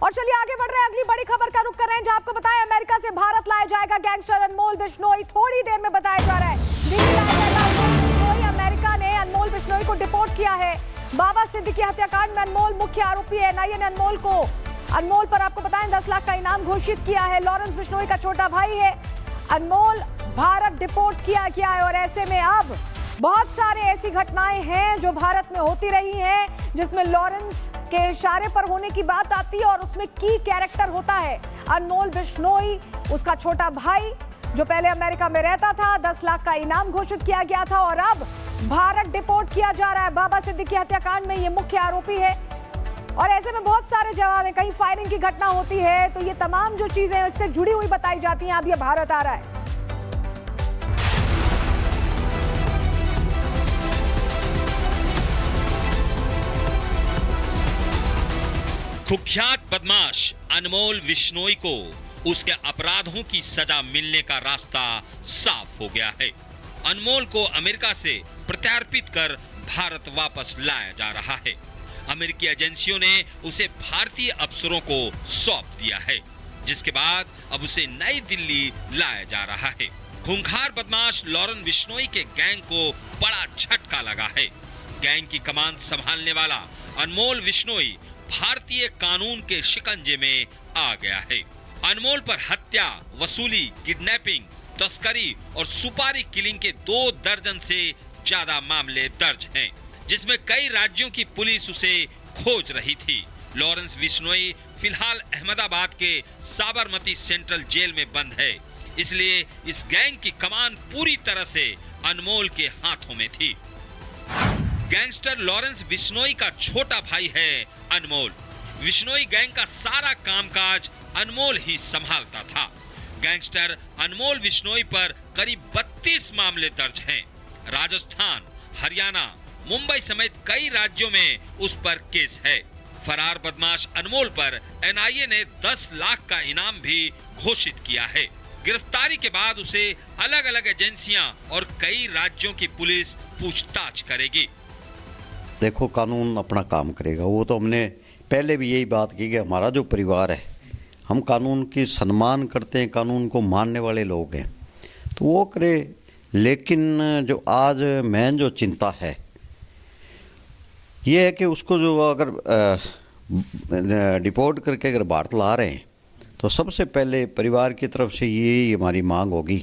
और चलिए आगे बढ़ रहे हैं, अगली बड़ी खबर का रुख कर रहे हैं, जहां आपको बताया अमेरिका से भारत लाया जाएगा गैंगस्टर अनमोल बिश्नोई। थोड़ी देर में बताया जा रहा है दिल्ली लाया जाएगा अनमोल बिश्नोई। अमेरिका ने अनमोल बिश्नोई को डिपोर्ट किया है। बाबा सिद्दीकी हत्याकांड में अनमोल मुख्य आरोपी है। एनआईए ने अनमोल पर आपको बताएं 10 लाख का इनाम घोषित किया है। लॉरेंस बिश्नोई का छोटा भाई है। अनमोल भारत डिपोर्ट किया गया है और ऐसे में अब बहुत सारे ऐसी घटनाएं हैं जो भारत में होती रही हैं जिसमें लॉरेंस के इशारे पर होने की बात आती है और उसमें की कैरेक्टर होता है अनमोल बिश्नोई, उसका छोटा भाई जो पहले अमेरिका में रहता था। 10 लाख का इनाम घोषित किया गया था और अब भारत डिपोर्ट किया जा रहा है। बाबा सिद्दीकी हत्याकांड में ये मुख्य आरोपी है और ऐसे में बहुत सारे जवाब हैं, कहीं फायरिंग की घटना होती है तो ये तमाम जो चीजें इससे जुड़ी हुई बताई जाती हैं। अब ये भारत आ रहा है। कुख्यात बदमाश अनमोल बिश्नोई को उसके अपराधों की सजा मिलने का रास्ता साफ हो गया है। अनमोल को अमेरिका से प्रत्यार्पित कर भारत वापस लाया जा रहा है। अमेरिकी एजेंसियों ने उसे भारतीय अफसरों को सौंप दिया है, जिसके बाद अब उसे नई दिल्ली लाया जा रहा है। खूंखार बदमाश लॉरेंस बिश्नोई के गैंग को बड़ा झटका लगा है। गैंग की कमान संभालने वाला अनमोल बिश्नोई भारतीय कानून के शिकंजे में आ गया है। अनमोल पर हत्या, वसूली, किडनैपिंग, तस्करी और सुपारी किलिंग के 2 दर्जन से ज्यादा मामले दर्ज हैं, जिसमें कई राज्यों की पुलिस उसे खोज रही थी। लॉरेंस बिश्नोई फिलहाल अहमदाबाद के साबरमती सेंट्रल जेल में बंद है, इसलिए इस गैंग की कमान पूरी तरह से अनमोल के हाथों में थी। गैंगस्टर लॉरेंस बिश्नोई का छोटा भाई है अनमोल। बिश्नोई गैंग का सारा कामकाज अनमोल ही संभालता था। गैंगस्टर अनमोल बिश्नोई पर करीब 32 मामले दर्ज हैं। राजस्थान, हरियाणा, मुंबई समेत कई राज्यों में उस पर केस है। फरार बदमाश अनमोल पर एनआईए ने 10 लाख का इनाम भी घोषित किया है। गिरफ्तारी के बाद उसे अलग अलग एजेंसियां और कई राज्यों की पुलिस पूछताछ करेगी। देखो, कानून अपना काम करेगा। वो तो हमने पहले भी यही बात की कि हमारा जो परिवार है, हम कानून की सम्मान करते हैं, कानून को मानने वाले लोग हैं, तो वो करे। लेकिन जो आज मेन जो चिंता है ये है कि उसको जो अगर डिपोर्ट करके अगर भारत ला रहे हैं तो सबसे पहले परिवार की तरफ से ये हमारी मांग होगी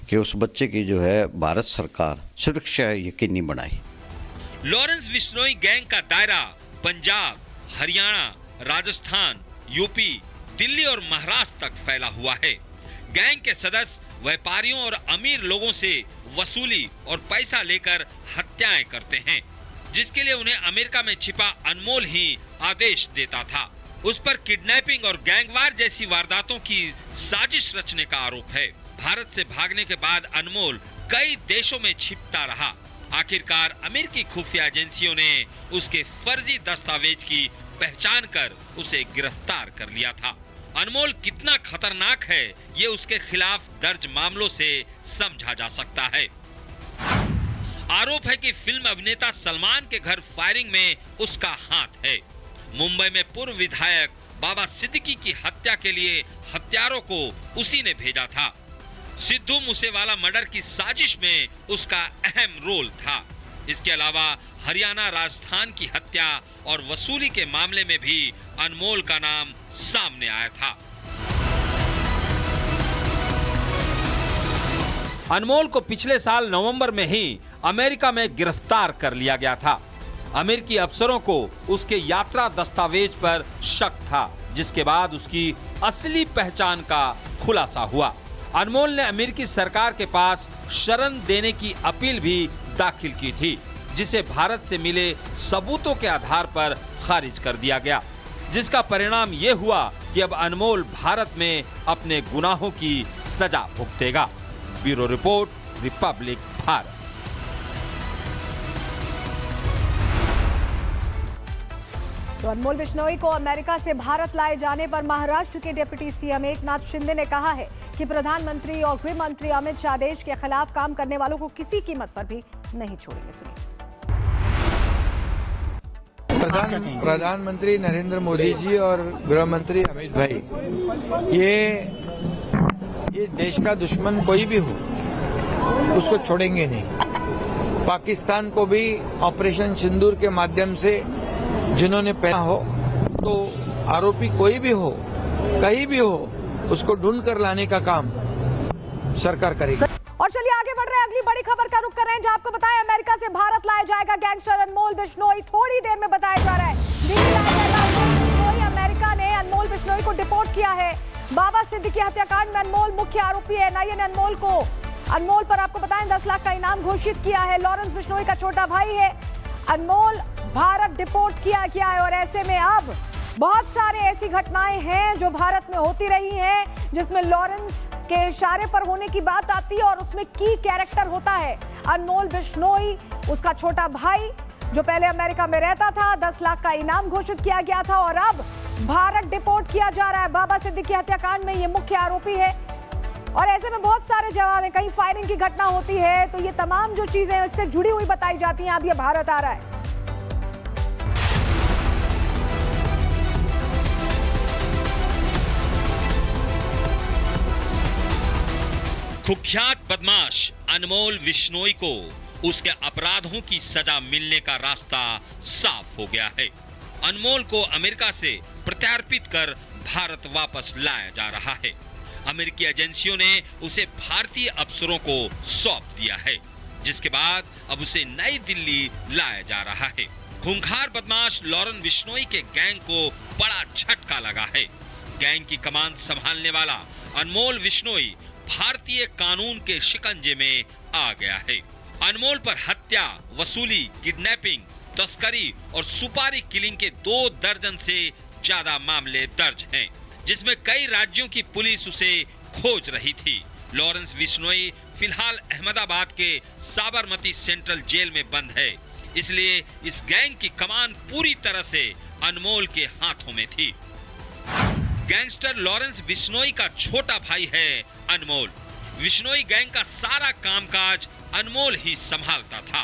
कि उस बच्चे की जो है भारत सरकार सुरक्षा यकीनी बनाए। लॉरेंस बिश्नोई गैंग का दायरा पंजाब, हरियाणा, राजस्थान, यूपी, दिल्ली और महाराष्ट्र तक फैला हुआ है। गैंग के सदस्य व्यापारियों और अमीर लोगों से वसूली और पैसा लेकर हत्याएं करते हैं, जिसके लिए उन्हें अमेरिका में छिपा अनमोल ही आदेश देता था। उस पर किडनैपिंग और गैंगवार जैसी वारदातों की साजिश रचने का आरोप है। भारत से भागने के बाद अनमोल कई देशों में छिपता रहा। आखिरकार अमेरिकी खुफिया एजेंसियों ने उसके फर्जी दस्तावेज की पहचान कर उसे गिरफ्तार कर लिया था। अनमोल कितना खतरनाक है ये उसके खिलाफ दर्ज मामलों से समझा जा सकता है। आरोप है कि फिल्म अभिनेता सलमान के घर फायरिंग में उसका हाथ है। मुंबई में पूर्व विधायक बाबा सिद्दीकी की हत्या के लिए हत्यारों को उसी ने भेजा था। सिद्धू मूसेवाला मर्डर की साजिश में उसका अहम रोल था। इसके अलावा हरियाणा, राजस्थान की हत्या और वसूली के मामले में भी अनमोल का नाम सामने आया था। अनमोल को पिछले साल नवंबर में ही अमेरिका में गिरफ्तार कर लिया गया था। अमेरिकी अफसरों को उसके यात्रा दस्तावेज पर शक था, जिसके बाद उसकी असली पहचान का खुलासा हुआ। अनमोल ने अमेरिकी सरकार के पास शरण देने की अपील भी दाखिल की थी, जिसे भारत से मिले सबूतों के आधार पर खारिज कर दिया गया, जिसका परिणाम ये हुआ कि अब अनमोल भारत में अपने गुनाहों की सजा भुगतेगा। Bureau report, Republic Bharat. तो अनमोल बिश्नोई को अमेरिका से भारत लाए जाने पर महाराष्ट्र के डिप्टी सीएम एकनाथ शिंदे ने कहा है कि प्रधानमंत्री और गृह मंत्री अमित शाह देश के खिलाफ काम करने वालों को किसी कीमत पर भी नहीं छोड़ेंगे। सुनिए। प्रधानमंत्री नरेंद्र मोदी जी और गृह मंत्री अमित भाई ये देश का दुश्मन कोई भी हो उसको छोड़ेंगे नहीं। पाकिस्तान को भी ऑपरेशन सिंदूर के माध्यम से जिन्होंने पहना हो तो आरोपी कोई भी हो कहीं भी हो उसको ढूंढ कर लाने का काम सरकार करेगी। और चलिए आगे बढ़ रहे हैं, अगली बड़ी खबर का रुख कर रहे हैं जहां आपको बताया अमेरिका से भारत लाया जाएगा गैंगस्टर अनमोल बिश्नोई। थोड़ी देर में बताया जा रहा है बिश्नोई, अमेरिका ने अनमोल बिश्नोई को डिपोर्ट किया है। बाबा सिद्दीकी हत्याकांड में अनमोल मुख्य आरोपी है। एनआईए ने अनमोल पर आपको बताएं 10 लाख का इनाम घोषित किया है। लॉरेंस बिश्नोई का छोटा भाई है। अनमोल भारत डिपोर्ट किया गया है और ऐसे में अब बहुत सारे ऐसी घटनाएं हैं जो भारत में होती रही हैं जिसमें लॉरेंस के इशारे पर होने की बात आती है और उसमें की कैरेक्टर होता है अनमोल बिश्नोई, उसका छोटा भाई जो पहले अमेरिका में रहता था। 10 लाख का इनाम घोषित किया गया था और अब भारत डिपोर्ट किया जा रहा है। बाबा सिद्दीकी हत्याकांड में ये मुख्य आरोपी है और ऐसे में बहुत सारे जवाब हैं, कहीं फायरिंग की घटना होती है तो ये तमाम जो चीजें इससे जुड़ी हुई बताई जाती हैं। अब ये भारत आ रहा है। कुख्यात बदमाश अनमोल बिश्नोई को उसके अपराधों की सजा मिलने का रास्ता साफ हो गया है। अनमोल को अमेरिका से प्रत्यार्पित कर भारत वापस लाया जा रहा है। अमेरिकी एजेंसियों ने उसे भारतीय अफसरों को सौंप दिया है, जिसके बाद अब उसे नई दिल्ली लाया जा रहा है। खूंखार बदमाश लॉरेंस बिश्नोई के गैंग को बड़ा झटका लगा है। गैंग की कमान संभालने वाला अनमोल बिश्नोई भारतीय कानून के शिकंजे में आ गया है। अनमोल पर हत्या, वसूली, किडनैपिंग, तस्करी और सुपारी किलिंग के 2 दर्जन से ज्यादा मामले दर्ज हैं, जिसमें कई राज्यों की पुलिस उसे खोज रही थी। लॉरेंस बिश्नोई फिलहाल अहमदाबाद के साबरमती सेंट्रल जेल में बंद है, इसलिए इस गैंग की कमान पूरी तरह से अनमोल के हाथों में थी। गैंगस्टर लॉरेंस बिश्नोई का छोटा भाई है अनमोल। बिश्नोई गैंग का सारा कामकाज अनमोल ही संभालता था।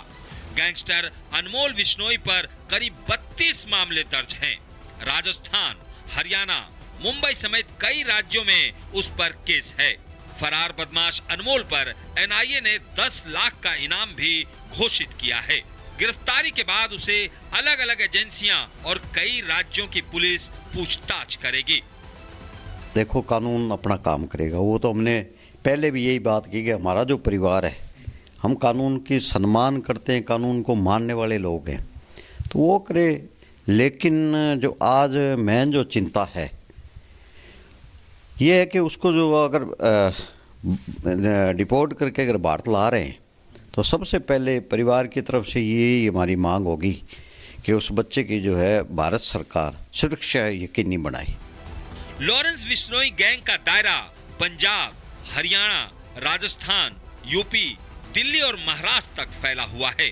गैंगस्टर अनमोल बिश्नोई पर करीब 32 मामले दर्ज हैं। राजस्थान, हरियाणा, मुंबई समेत कई राज्यों में उस पर केस है। फरार बदमाश अनमोल पर एनआईए ने 10 लाख का इनाम भी घोषित किया है। गिरफ्तारी के बाद उसे अलग अलग एजेंसियां और कई राज्यों की पुलिस पूछताछ करेगी। देखो कानून अपना काम करेगा। वो तो हमने पहले भी यही बात की कि हमारा जो परिवार है हम कानून की सम्मान करते हैं, कानून को मानने वाले लोग हैं, तो वो करे। लेकिन जो आज मेन जो चिंता है ये है कि उसको जो अगर डिपोर्ट करके अगर भारत ला रहे हैं तो सबसे पहले परिवार की तरफ से ये हमारी मांग होगी कि उस बच्चे की जो है भारत सरकार सुरक्षा यकीनी बनाए। लॉरेंस बिश्नोई गैंग का दायरा पंजाब, हरियाणा, राजस्थान, यूपी, दिल्ली और महाराष्ट्र तक फैला हुआ है।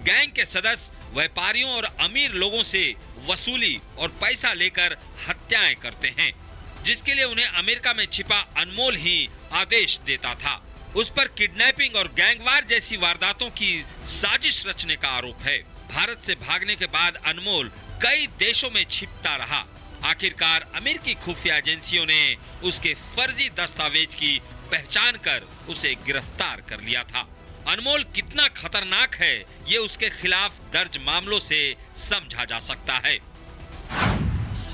गैंग के सदस्य व्यापारियों और अमीर लोगों से वसूली और पैसा लेकर हत्याएं करते हैं, जिसके लिए उन्हें अमेरिका में छिपा अनमोल ही आदेश देता था। उस पर किडनैपिंग और गैंगवार जैसी वारदातों की साजिश रचने का आरोप है। भारत से भागने के बाद अनमोल कई देशों में छिपता रहा। आखिरकार अमेरिकी खुफिया एजेंसियों ने उसके फर्जी दस्तावेज की पहचान कर उसे गिरफ्तार कर लिया था। अनमोल कितना खतरनाक है ये उसके खिलाफ दर्ज मामलों से समझा जा सकता है।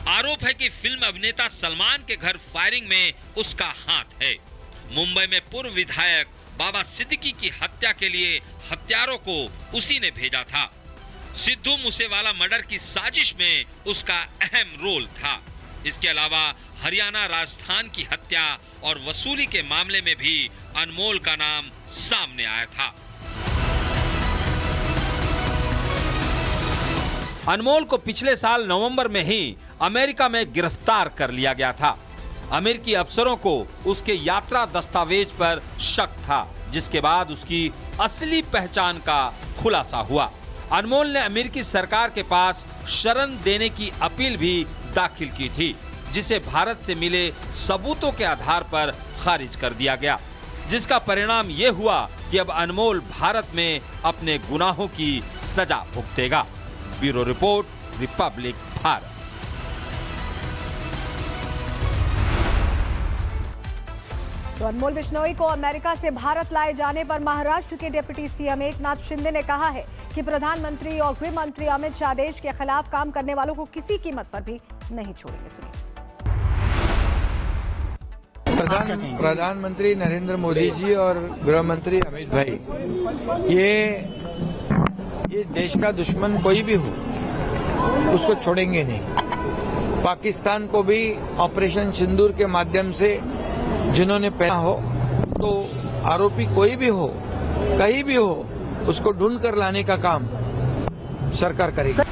आरोप है कि फिल्म अभिनेता सलमान के घर फायरिंग में उसका हाथ है। मुंबई में पूर्व विधायक बाबा सिद्दीकी की हत्या के लिए हत्यारों को उसी ने भेजा था। सिद्धू मूसेवाला मर्डर की साजिश में उसका अहम रोल था। इसके अलावा हरियाणा, राजस्थान की हत्या और वसूली के मामले में भी अनमोल का नाम सामने आया था। अनमोल को पिछले साल नवंबर में ही अमेरिका में गिरफ्तार कर लिया गया था। अमेरिकी अफसरों को उसके यात्रा दस्तावेज पर शक था, जिसके बाद उसकी असली पहचान का खुलासा हुआ। अनमोल ने अमेरिकी सरकार के पास शरण देने की अपील भी दाखिल की थी, जिसे भारत से मिले सबूतों के आधार पर खारिज कर दिया गया, जिसका परिणाम ये हुआ कि अब अनमोल भारत में अपने गुनाहों की सजा भुगतेगा। Bureau report, Republic Bharat. तो अनमोल बिश्नोई को अमेरिका से भारत लाए जाने पर महाराष्ट्र के डिप्टी सीएम एकनाथ शिंदे ने कहा है कि प्रधानमंत्री और गृह मंत्री अमित शाह देश के खिलाफ काम करने वालों को किसी कीमत पर भी नहीं छोड़ेंगे। सुनिए। प्रधानमंत्री नरेंद्र मोदी जी और गृह मंत्री अमित भाई ये देश का दुश्मन कोई भी हो उसको छोड़ेंगे नहीं। पाकिस्तान को भी ऑपरेशन सिंदूर के माध्यम से जिन्होंने पहना हो, तो आरोपी कोई भी हो, कहीं भी हो, उसको ढूंढ कर लाने का काम सरकार करेगी।